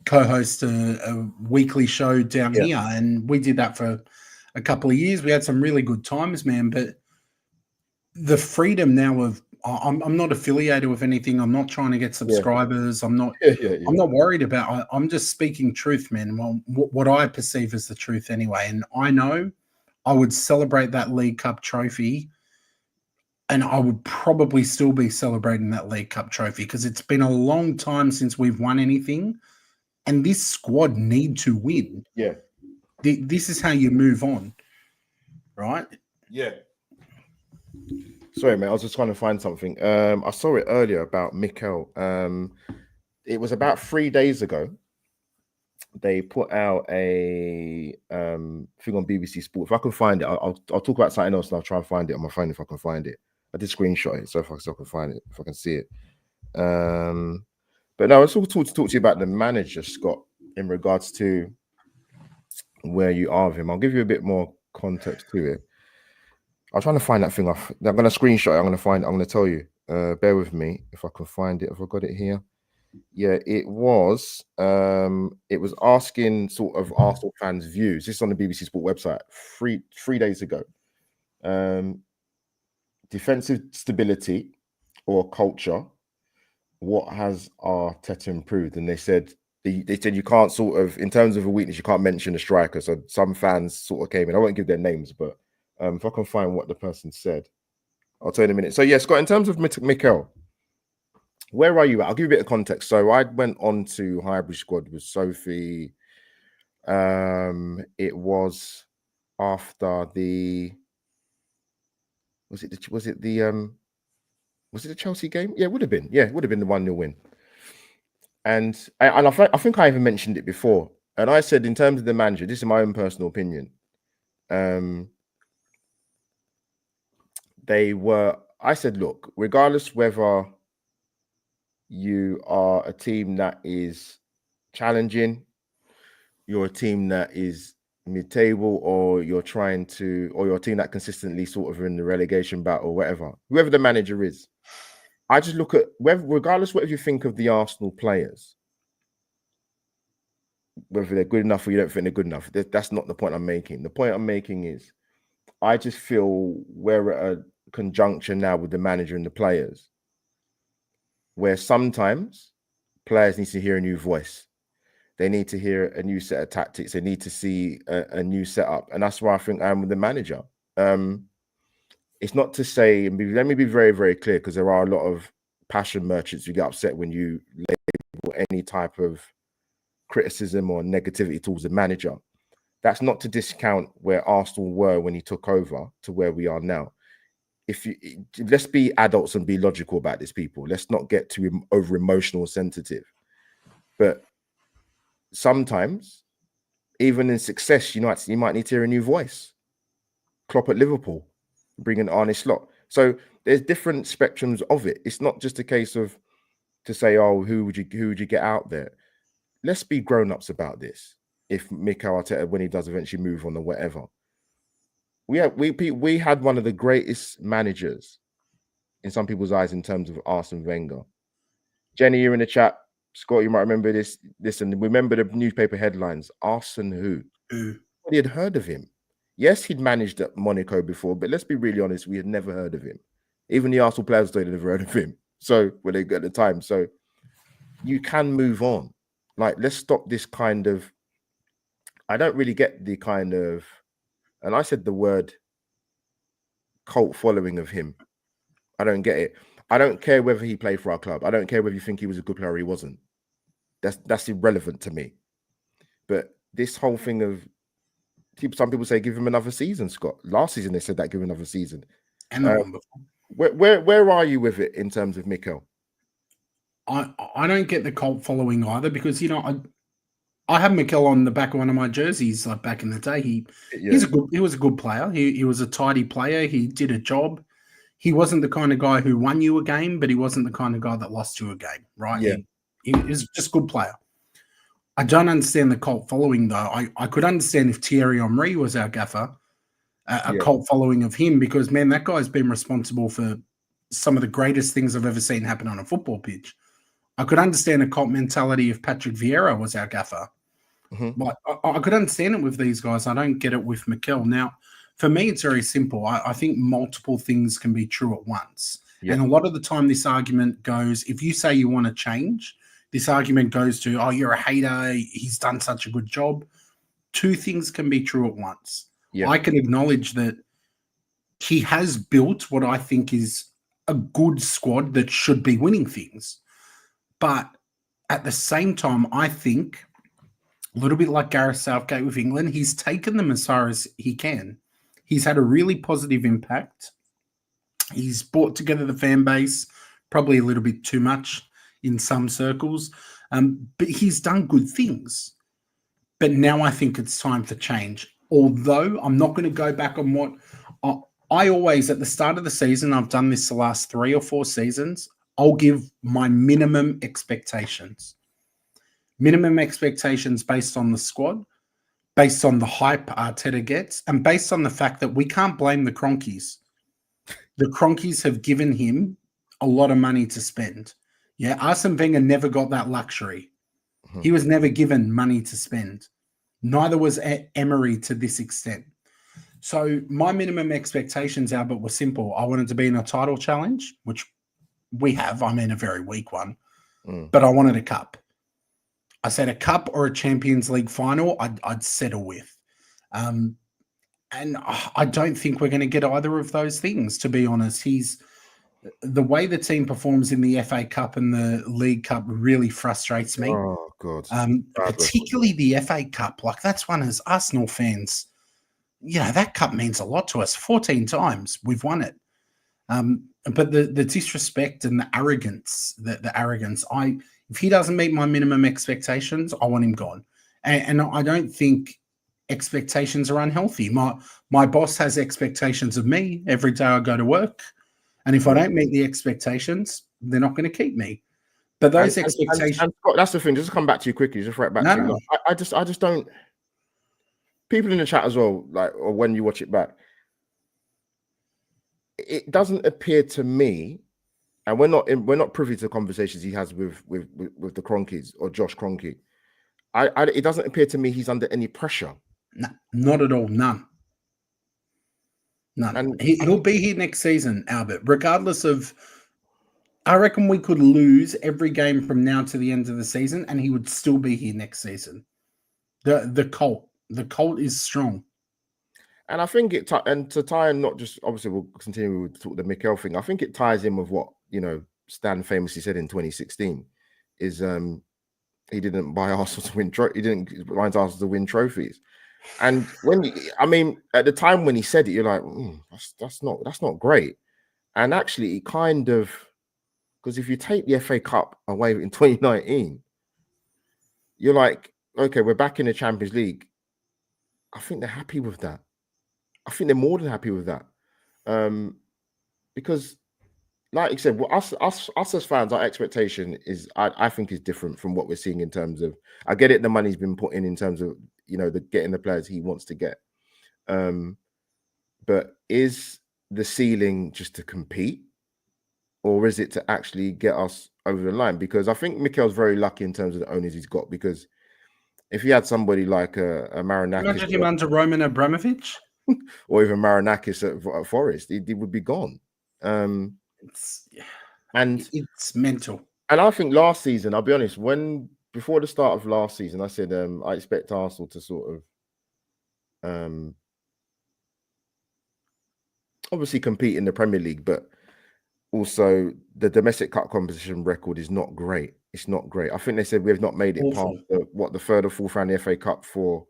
co-host a weekly show down here, and we did that for a couple of years. We had some really good times, man. But the freedom now of I'm not affiliated with anything. I'm not trying to get subscribers. I'm not. I'm not worried about. I'm just speaking truth, man. Well, what I perceive as the truth, anyway. And I know I would celebrate that League Cup trophy, and I would probably still be celebrating that League Cup trophy because it's been a long time since we've won anything, and this squad need to win. Yeah, this is how you move on, right? Yeah. Sorry, mate. I was just trying to find something. I saw it earlier about Mikel. It was about 3 days ago. They put out a thing on BBC Sport. If I can find it, I'll talk about something else and I'll try and find it on my phone if I can find it. I did screenshot it, so if I can find it, if I can see it. But no, I was also to talk to you about the manager, Scott, in regards to where you are with him. I'll give you a bit more context to it. I'm trying to find that thing off. I'm going to screenshot it. I'm going to find it. I'm going to tell you. Bear with me if I can find it. Have I got it here? Yeah, it was asking sort of Arsenal fans' views. This is on the BBC Sport website 3 days ago. Defensive stability or culture. What has Arteta improved? And they said you can't sort of, in terms of a weakness, you can't mention a striker. So some fans sort of came in. I won't give their names, but if I can find what the person said, I'll tell you in a minute. So yeah, Scott, in terms of Mikel, where are you at? I'll give you a bit of context. So I went on to Hybrid Squad with Sophie. It was after the was it the Chelsea game? Yeah, it would have been. Yeah, it would have been the 1-0 win. And I think I even mentioned it before. And I said, in terms of the manager, this is my own personal opinion. I said, look, regardless whether you are a team that is challenging, you're a team that is mid-table, or you're a team that consistently sort of in the relegation battle or whatever, whoever the manager is, I just look at regardless what you think of the Arsenal players, whether they're good enough or you don't think they're good enough. That's not the point I'm making. The point I'm making is I just feel we're at a conjunction now with the manager and the players where sometimes players need to hear a new voice. They need to hear a new set of tactics. They need to see a new setup. And that's why I think I'm with the manager. It's not to say, let me be very, very clear, because there are a lot of passion merchants who get upset when you label any type of criticism or negativity towards the manager. That's not to discount where Arsenal were when he took over to where we are now. Let's be adults and be logical about this, people. Let's not get too over emotional or sensitive. But sometimes, even in success, you might need to hear a new voice. Klopp at Liverpool, bringing Arne Slot. So there's different spectrums of it. It's not just a case of to say, oh, who would you get out there? Let's be grown-ups about this. If Mikel Arteta, when he does eventually move on or whatever, we had one of the greatest managers in some people's eyes in terms of Arsene Wenger. Jenny, you're in the chat. Scott, you might remember this. Listen, remember the newspaper headlines. Arsene who? Nobody had heard of him. Yes, he'd managed at Monaco before, but let's be really honest, we had never heard of him. Even the Arsenal players had never heard of him. So when they got the time, so you can move on. Like, let's stop this kind of. I don't really get the kind of, and I said the word cult following of him. I don't get it. I don't care whether he played for our club. I don't care whether you think he was a good player or he wasn't. That's irrelevant to me. But this whole thing of some people say give him another season, Scott. Last season they said that, give him another season. And the one before. Where are you with it in terms of Mikel? I don't get the cult following either, because I have Mikel on the back of one of my jerseys, like back in the day. He was a good player. He was a tidy player. He did a job. He wasn't the kind of guy who won you a game, but he wasn't the kind of guy that lost you a game, right? Yeah. He was just a good player. I don't understand the cult following, though. I could understand if Thierry Henry was our gaffer a cult following of him, because, man, that guy's been responsible for some of the greatest things I've ever seen happen on a football pitch. I could understand a cult mentality if Patrick Vieira was our gaffer. But I could understand it with these guys. I don't get it with Mikel. Now, for me, it's very simple. I think multiple things can be true at once. And a lot of the time, this argument goes, if you say you want to change, this argument goes to, oh, you're a hater. He's done such a good job. Two things can be true at once. I can acknowledge that he has built what I think is a good squad that should be winning things. But at the same time, I think, a little bit like Gareth Southgate with England, he's taken them as far as he can. He's had a really positive impact. He's brought together the fan base, probably a little bit too much in some circles, but he's done good things. But now I think it's time for change. Although I'm not going to go back on what I always, at the start of the season, I've done this the last 3 or 4 seasons, I'll give my minimum expectations. Minimum expectations based on the squad, based on the hype Arteta gets, and based on the fact that we can't blame the Cronkies. The Cronkies have given him a lot of money to spend. Yeah, Arsene Wenger never got that luxury. He was never given money to spend. Neither was Emery to this extent. So my minimum expectations, Albert, were simple. I wanted to be in a title challenge, which we have. I'm in a very weak one. But I wanted a cup. I said a cup or a Champions League final, I'd settle with. And I don't think we're going to get either of those things, to be honest. The way the team performs in the FA Cup and the League Cup really frustrates me. Oh, God. Particularly the FA Cup. Like, that's one as Arsenal fans, that cup means a lot to us. 14 times we've won it. But the disrespect and the arrogance, if he doesn't meet my minimum expectations, I want him gone. And I don't think expectations are unhealthy. My boss has expectations of me every day I go to work. And if I don't meet the expectations, they're not going to keep me. But those expectations... And Scott, that's the thing. Just to come back to you quickly, just right back to you. Like, I just don't... People in the chat as well, like, or when you watch it back, it doesn't appear to me, and we're not privy to conversations he has with the Cronkies or Josh Kroenke. It doesn't appear to me he's under any pressure. No, not at all. None. And he'll be here next season, Albert, regardless of... I reckon we could lose every game from now to the end of the season, and he would still be here next season. The cult is strong. And I think and to tie in, not just, obviously we'll continue with the Mikel thing, I think it ties in with what, Stan famously said in 2016, is he didn't buy Arsenal to win he didn't buy Arsenal to win trophies. And at the time when he said it, you're like, that's not great. And actually, it kind of, because if you take the FA Cup away in 2019, you're like, okay, we're back in the Champions League. I think they're happy with that. I think they're more than happy with that. Because, like you said, us as fans, our expectation is, I think, is different from what we're seeing in terms of, I get it, the money's been put in terms of, getting the players he wants to get. But is the ceiling just to compete? Or is it to actually get us over the line? Because I think Mikel's very lucky in terms of the owners he's got. Because if he had somebody like a Marinakis... Imagine him under Roman Abramovich? Or even Marinakis at Forest, he would be gone. It's mental. And I think last season, I'll be honest, before the start of last season, I said I expect Arsenal to sort of obviously compete in the Premier League, but also the domestic cup competition record is not great. It's not great. I think they said we have not made it past the third or fourth round of the FA Cup for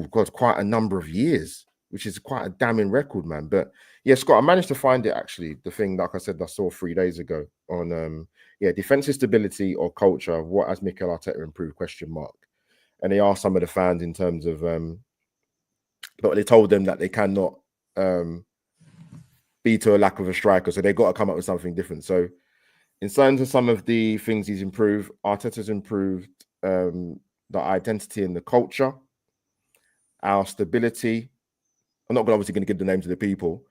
quite a number of years, which is quite a damning record, man. But yeah, Scott, I managed to find it actually. The thing, like I said, I saw 3 days ago on defensive stability or culture. What has Mikel Arteta improved? ? And they asked some of the fans in terms of, but they told them that they cannot be to a lack of a striker, so they've got to come up with something different. So, in terms of some of the things he's improved, Arteta's improved the identity and the culture, our stability, I'm not obviously going to give the names of the people.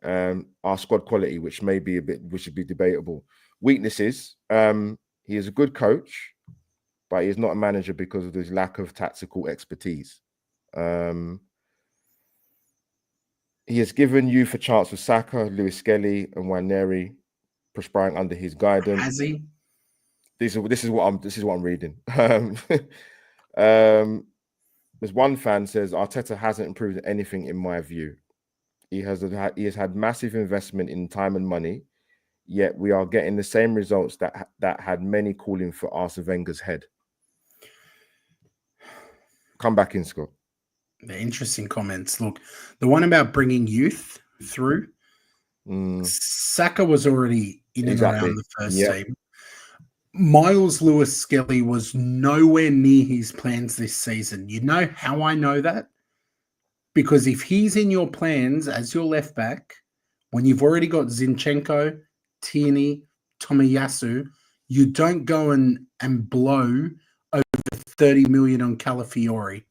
Our squad quality, which should be debatable. Weaknesses, he is a good coach, but he is not a manager because of his lack of tactical expertise. He has given youth a chance with Saka, Lewis Skelly, and Waneri, perspiring under his guidance. Has he? This is what I'm reading. There's one fan says Arteta hasn't improved anything in my view. He has had massive investment in time and money, yet we are getting the same results that had many calling for Arsene Wenger's head. Come back in, Scott. The interesting comments. Look, the one about bringing youth through. Saka was already in and around the first team. Miles Lewis Skelly was nowhere near his plans this season. You know how I know that? Because if he's in your plans as your left back, when you've already got Zinchenko, Tierney, Tomiyasu, you don't go and blow over 30 million on Calafiori.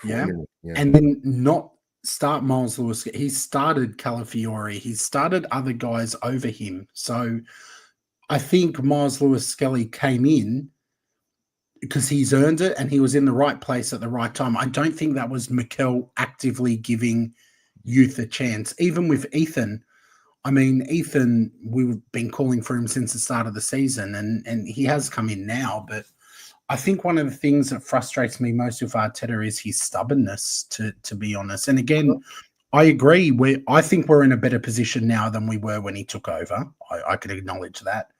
Yeah? And then not start Miles Lewis. He started Calafiori. He started other guys over him. So I think Miles Lewis Skelly came in because he's earned it and he was in the right place at the right time. I don't think that was Mikel actively giving youth a chance. Even with Ethan, I mean, Ethan, we've been calling for him since the start of the season and he has come in now. But I think one of the things that frustrates me most with Arteta is his stubbornness, to be honest. And again, I agree. I think we're in a better position now than we were when he took over. I can acknowledge that.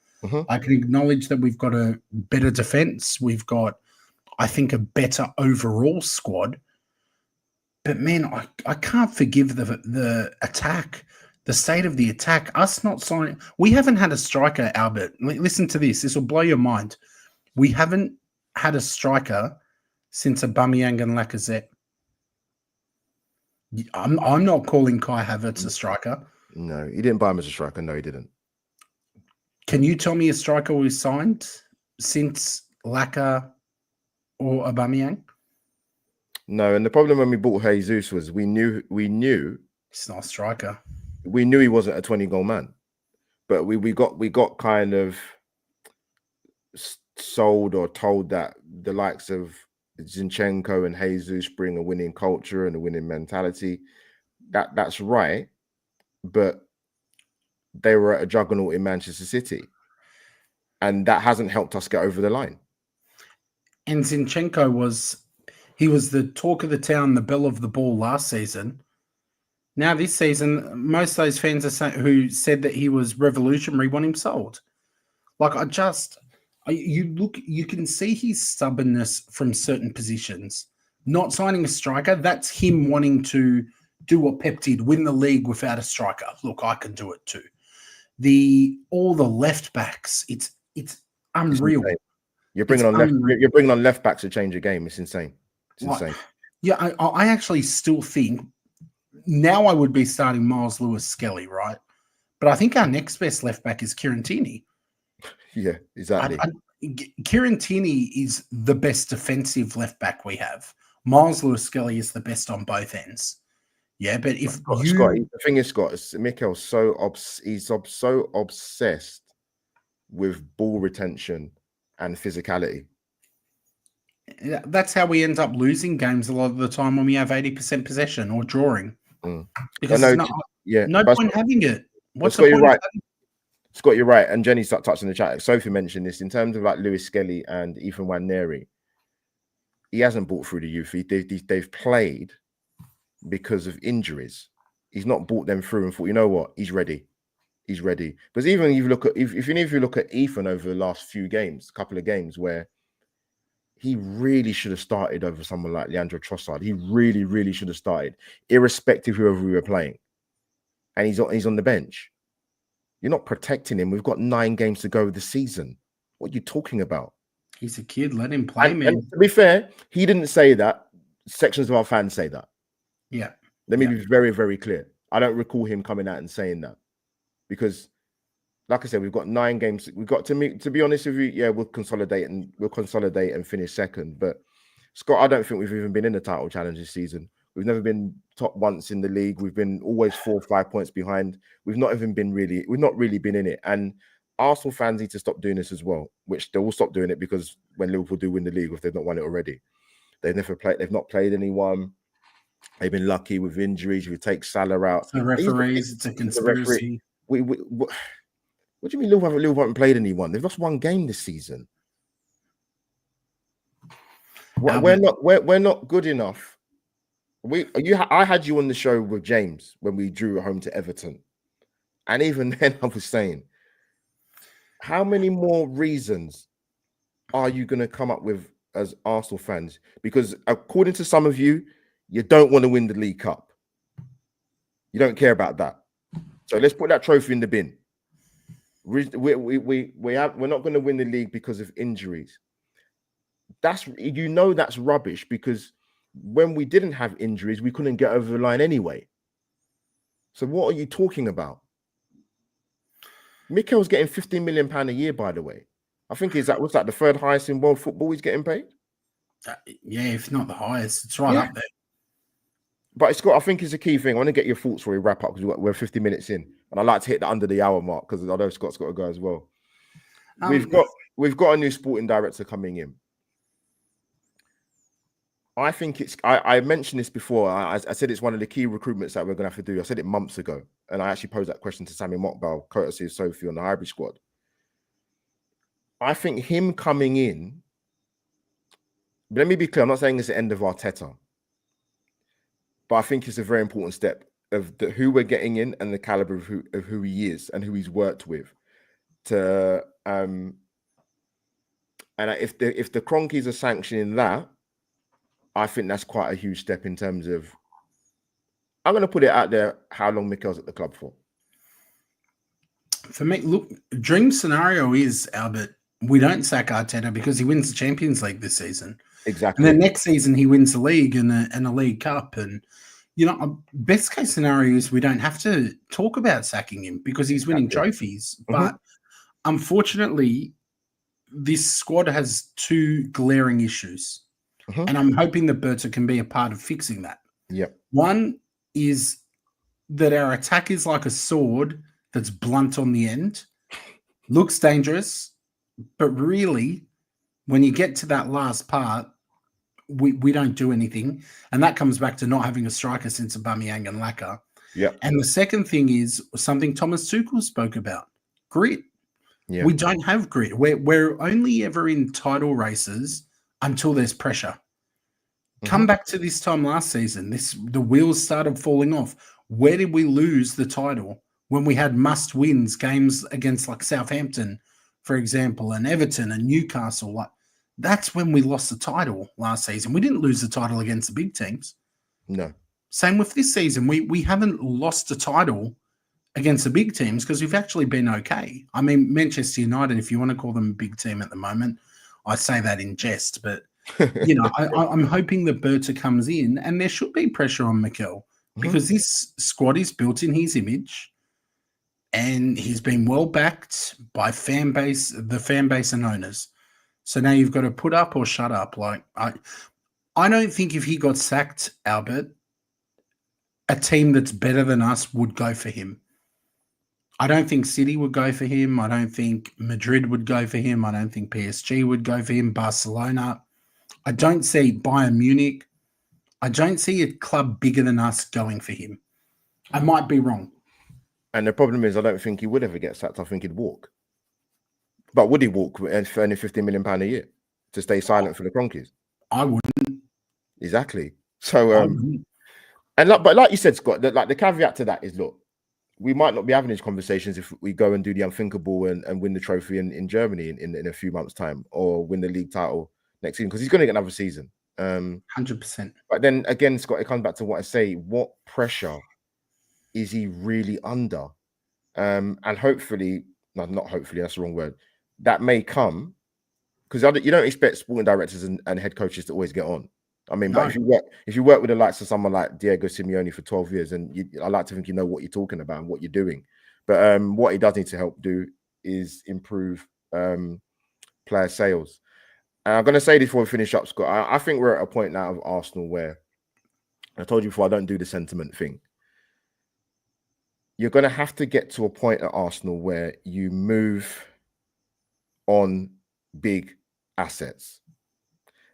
I can acknowledge that we've got a better defense. We've got, I think, a better overall squad. But man, I can't forgive the attack, the state of the attack. Us not signing. We haven't had a striker, Albert. Listen to this. This will blow your mind. We haven't had a striker since Aubameyang and Lacazette. I'm not calling Kai Havertz a striker. No, he didn't buy him as a striker. No, he didn't. Can you tell me a striker we signed since Laka or Aubameyang? No, and the problem when we bought Jesus was we knew he's not a striker. We knew he wasn't a 20-goal man, but we got kind of sold or told that the likes of Zinchenko and Jesus bring a winning culture and a winning mentality. That's right, but they were at a juggernaut in Manchester City, and that hasn't helped us get over the line. And Zinchenko was the talk of the town, the belle of the ball last season. Now this season, most of those fans who said that he was revolutionary want him sold. Like you can see his stubbornness from certain positions. Not signing a striker, that's him wanting to do what Pep did, win the league without a striker. Look, I can do it too. All the left backs, it's unreal. You're bringing on left backs to change a game. It's insane. It's insane. Yeah, I actually still think now I would be starting Miles Lewis Skelly, right? But I think our next best left back is Kieran Tierney. Yeah, exactly. Kieran Tierney is the best defensive left back we have. Miles Lewis Skelly is the best on both ends. Yeah, but if Scott, the thing is, Scott, Mikel's so obsessed with ball retention and physicality. That's how we end up losing games a lot of the time when we have 80% possession or drawing. Because no point having it. What's the point? Right. Scott, you're right. And Jenny touched in the chat. Sophie mentioned this in terms of like Lewis Skelly and Ethan Waneri. He hasn't brought through the youth. They've played because of injuries. He's not brought them through and thought, you know what, he's ready. He's ready. Because even if you look at if you look at Ethan over the last couple of games where he really should have started over someone like Leandro Trossard. He really, really should have started, irrespective of whoever we were playing. And he's on the bench. You're not protecting him. We've got 9 games to go of the season. What are you talking about? He's a kid. Let him play, man. And to be fair, he didn't say that. Sections of our fans say that. Yeah. Let me be very, very clear. I don't recall him coming out and saying that. Because, like I said, we've got 9 games. We've got to be honest with you, yeah, we'll consolidate and finish second. But Scott, I don't think we've even been in the title challenge this season. We've never been top once in the league. We've been always 4 or 5 points behind. We've not really been in it. And Arsenal fans need to stop doing this as well, which they will stop doing it because when Liverpool do win the league, if they've not won it already, they've not played anyone. They've been lucky with injuries. You take Salah out. The referees, it's a conspiracy. What do you mean Liverpool haven't played anyone? They've lost 1 game this season. We're not good enough. I had you on the show with James when we drew at home to Everton, and even then I was saying, how many more reasons are you going to come up with as Arsenal fans? Because according to some of you, you don't want to win the League Cup. You don't care about that. So let's put that trophy in the bin. We're not going to win the league because of injuries. That's rubbish, because when we didn't have injuries, we couldn't get over the line anyway. So what are you talking about? Mikel's getting £15 million a year, by the way. I think what's that, the 3rd highest in world football he's getting paid? Yeah, if not the highest, it's right up there. But I think it's a key thing. I want to get your thoughts before we wrap up, because we're 50 minutes in, and I like to hit the under the hour mark because I know Scott's got to go as well. We've got a new sporting director coming in. I think I mentioned this before. I said it's one of the key recruitments that we're going to have to do. I said it months ago, and I actually posed that question to Sammy Mokbel, courtesy of Sophie on the hybrid squad. I think him coming in, let me be clear, I'm not saying it's the end of Arteta, but I think it's a very important step of who we're getting in and the caliber of who he is and who he's worked with. And if the Cronkies are sanctioning that, I think that's quite a huge step in terms of, I'm going to put it out there, how long Mikel's at the club for. For me, look, dream scenario is, Albert, we don't sack Arteta because he wins the Champions League this season. Exactly. And then next season he wins the league and a League Cup. And, best case scenario is we don't have to talk about sacking him because he's winning trophies. Mm-hmm. But unfortunately, this squad has 2 glaring issues. Mm-hmm. And I'm hoping that Berta can be a part of fixing that. Yep. One is that our attack is like a sword that's blunt on the end, looks dangerous, but really, when you get to that last part, we don't do anything. And that comes back to not having a striker since Aubameyang and Laka. Yeah. And the second thing is something Thomas Tuchel spoke about, grit. Yeah. We don't have grit. We're only ever in title races until there's pressure. Mm-hmm. Come back to this time last season. The wheels started falling off. Where did we lose the title? When we had must-wins games against like Southampton, for example, and Everton and Newcastle. That's when we lost the title last season. We didn't lose the title against the big teams. No. Same with this season. We haven't lost a title against the big teams because we've actually been okay. I mean, Manchester United, if you want to call them a big team at the moment, I say that in jest, but I'm hoping that Berta comes in and there should be pressure on Mikel because this squad is built in his image and he's been well backed by the fan base and owners. So now you've got to put up or shut up. Like I don't think if he got sacked, Albert, a team that's better than us would go for him. I don't think City would go for him. I don't think Madrid would go for him. I don't think PSG would go for him. Barcelona. I don't see Bayern Munich. I don't see a club bigger than us going for him. I might be wrong. And the problem is, I don't think he would ever get sacked. I think he'd walk. But would he walk for only £15 million a year to stay silent for the Cronkies? I wouldn't. Exactly. So, but like you said, Scott, the caveat to that is, look, we might not be having these conversations if we go and do the unthinkable and win the trophy in Germany in a few months' time, or win the league title next season, because he's going to get another season. 100%. But then again, Scott, it comes back to what I say: what pressure is he really under? And hopefully, not hopefully, that's the wrong word. That may come, because you don't expect sporting directors and head coaches to always get on. I mean, no. But if you work with the likes of someone like Diego Simeone for 12 years, and I like to think you know what you're talking about and what you're doing. But what he does need to help do is improve player sales. And I'm going to say this before we finish up, Scott. I think we're at a point now of Arsenal where I told you before, I don't do the sentiment thing. You're going to have to get to a point at Arsenal where you move on big assets.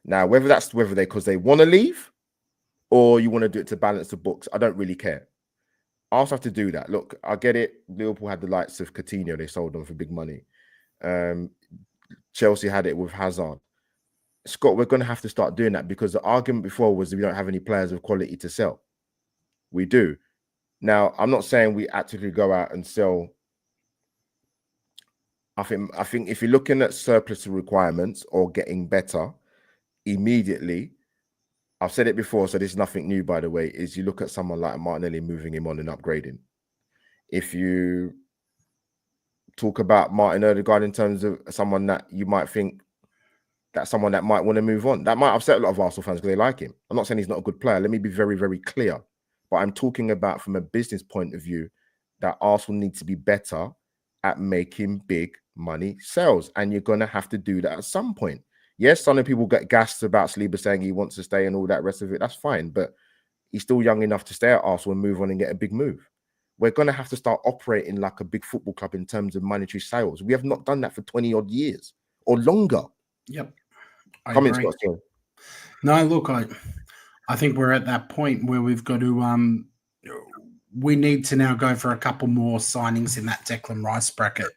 Now, whether because they want to leave or you want to do it to balance the books, I don't really care. Arsenal have to do that. Look, I get it. Liverpool had the likes of Coutinho. They sold them for big money. Chelsea had it with Hazard. Scott, we're going to have to start doing that because the argument before was that we don't have any players of quality to sell. We do. Now, I'm not saying we actively go out and sell. I think if you're looking at surplus requirements or getting better immediately, I've said it before, so this is nothing new, by the way, is you look at someone like Martinelli, moving him on and upgrading. If you talk about Martin Odegaard in terms of someone that you might think that's someone that might want to move on, that might upset a lot of Arsenal fans because they like him. I'm not saying he's not a good player. Let me be very, very clear. But I'm talking about from a business point of view that Arsenal needs to be better at making big money sales. And you're going to have to do that at some point. Yes, some people get gassed about Saliba saying he wants to stay and all that rest of it. That's fine. But he's still young enough to stay at Arsenal and move on and get a big move. We're going to have to start operating like a big football club in terms of monetary sales. We have not done that for 20 odd years or longer. Yep. No, look, I think we're at that point where we've got to we need to now go for a couple more signings in that Declan Rice bracket.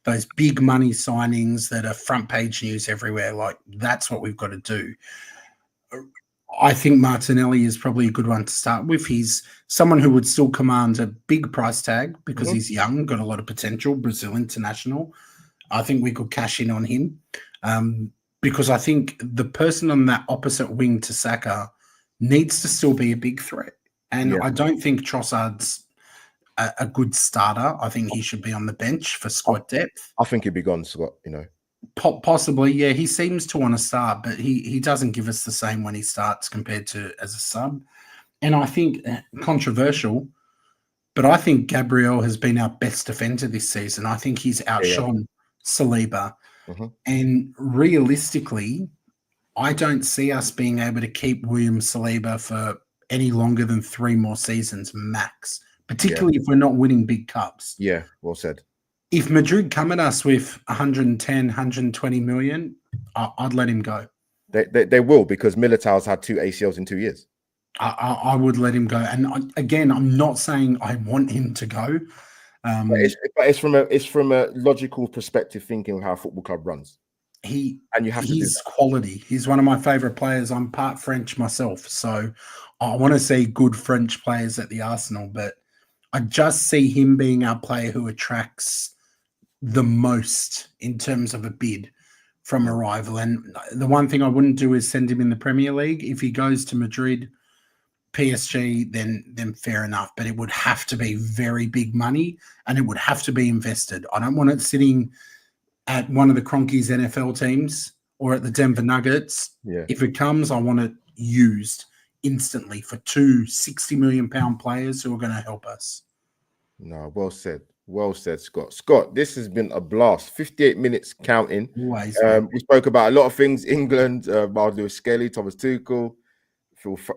Those big money signings that are front page news everywhere. Like, that's what we've got to do. I think Martinelli is probably a good one to start with. He's someone who would still command a big price tag because he's young, got a lot of potential, Brazil international. I think we could cash in on him because I think the person on that opposite wing to Saka needs to still be a big threat. And I don't think Trossard's a good starter. I think he should be on the bench for squad depth. I think he'd be gone, Scott, Possibly, yeah. He seems to want to start, but he doesn't give us the same when he starts compared to as a sub. And I think, controversial, but I think Gabriel has been our best defender this season. I think he's outshone Saliba. And realistically, I don't see us being able to keep William Saliba for any longer than 3 more seasons max, particularly if we're not winning big cups. Yeah, well said. If Madrid come at us with 110, 120 million, I'd let him go. They will, because Militao's had 2 ACLs in 2 years. I would let him go. And again, I'm not saying I want him to go. But it's from a logical perspective, thinking of how a football club runs. He's quality. He's one of my favorite players. I'm part French myself, so I want to see good French players at the Arsenal. But I just see him being our player who attracts the most in terms of a bid from a rival. And the one thing I wouldn't do is send him in the Premier League. If he goes to Madrid, PSG, then fair enough. But it would have to be very big money and it would have to be invested. I don't want it sitting at one of the Kroenkes NFL teams or at the Denver Nuggets. Yeah. If it comes, I want it used instantly for 2 60 million pound players who are going to help us. No, well said. Well said, Scott. Scott, this has been a blast. 58 minutes counting. Always. We spoke about a lot of things. England, Miles Lewis Skelly, Thomas Tuchel,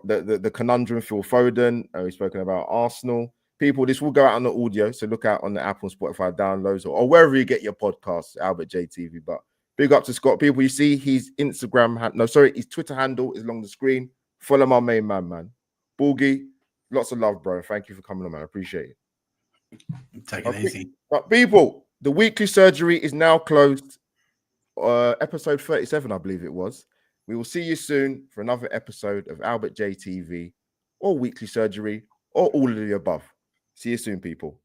the conundrum, Phil Foden. We've spoken about Arsenal. People, this will go out on the audio, so look out on the Apple and Spotify downloads or wherever you get your podcasts, Albert JTV. But big up to Scott. People, you see his his Twitter handle is along the screen. Follow my main man. Boogie, lots of love, bro. Thank you for coming on, man. I appreciate it. Take it easy. But people, the weekly surgery is now closed. Episode 37, I believe it was. We will see you soon for another episode of Albert JTV or Weekly Surgery or all of the above. See you soon, people.